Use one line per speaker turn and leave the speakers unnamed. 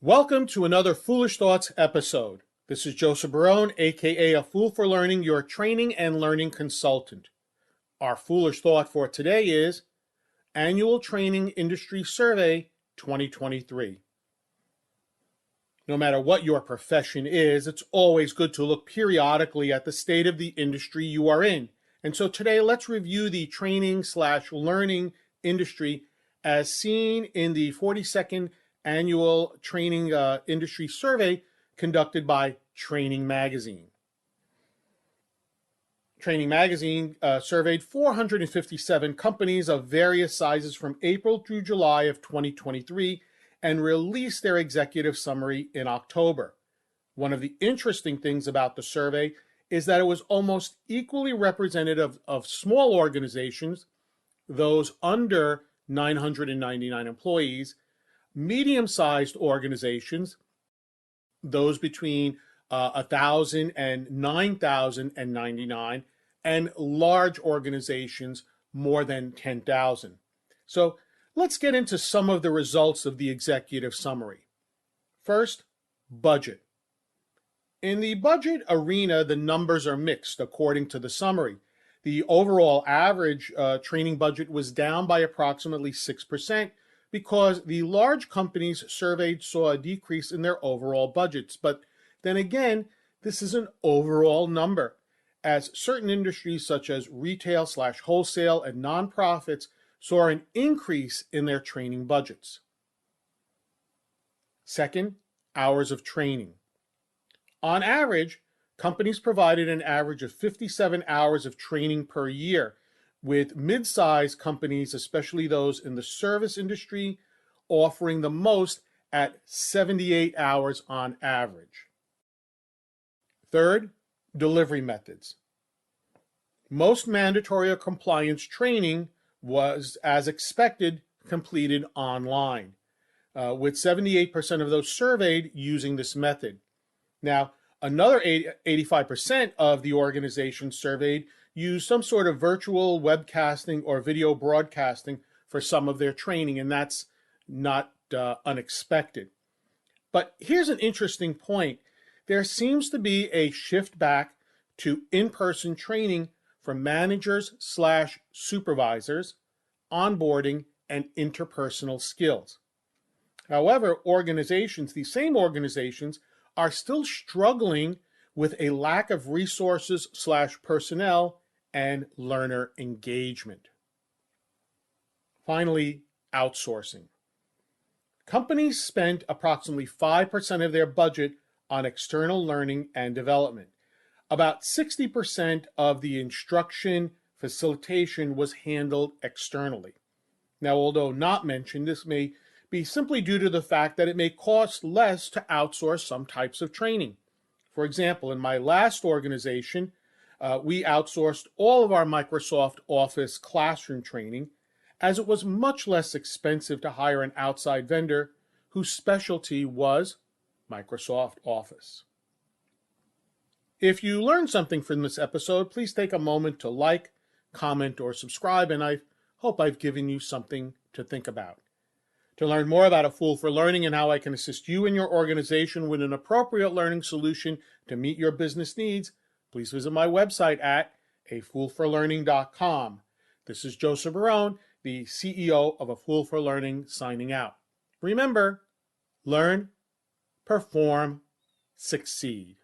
Welcome to another Foolish Thoughts episode. This is Joseph Barone, aka A Fool for Learning, your training and learning consultant. Our foolish thought for today is Annual Training Industry Survey 2023. No matter what your profession is, it's always good to look periodically at the state of the industry you are in. And so today, let's review the training/learning industry as seen in the 42nd Annual Training Industry Survey conducted by Training Magazine. Training Magazine surveyed 457 companies of various sizes from April through July of 2023 and released their executive summary in October. One of the interesting things about the survey is that it was almost equally representative of small organizations, those under 999 employees, medium-sized organizations, those between 1,000 and 9,099, and large organizations more than 10,000. So let's get into some of the results of the executive summary. First, budget. In the budget arena, the numbers are mixed according to the summary. The overall average training budget was down by approximately 6%, because the large companies surveyed saw a decrease in their overall budgets. But then again, this is an overall number, as certain industries such as retail/wholesale and nonprofits saw an increase in their training budgets. Second, hours of training. On average, companies provided an average of 57 hours of training per year, with mid-sized companies, especially those in the service industry, offering the most at 78 hours on average. Third, delivery methods. Most mandatory or compliance training was, as expected, completed online, with 78% of those surveyed using this method. Now, another 85% of the organizations surveyed use some sort of virtual webcasting or video broadcasting for some of their training, and that's not unexpected. But here's an interesting point. There seems to be a shift back to in-person training for managers/supervisors, onboarding, and interpersonal skills. However, these same organizations, are still struggling with a lack of resources/personnel and learner engagement. Finally, outsourcing. Companies spent approximately 5% of their budget on external learning and development. About 60% of the instruction facilitation was handled externally. Now, although not mentioned, this may be simply due to the fact that it may cost less to outsource some types of training. For example, in my last organization, we outsourced all of our Microsoft Office classroom training, as it was much less expensive to hire an outside vendor whose specialty was Microsoft Office. If you learned something from this episode, please take a moment to like, comment, or subscribe, and I hope I've given you something to think about. To learn more about A Fool for Learning and how I can assist you and your organization with an appropriate learning solution to meet your business needs, please visit my website at afoolforlearning.com. This is Joseph Barone, the CEO of A Fool for Learning, signing out. Remember, learn, perform, succeed.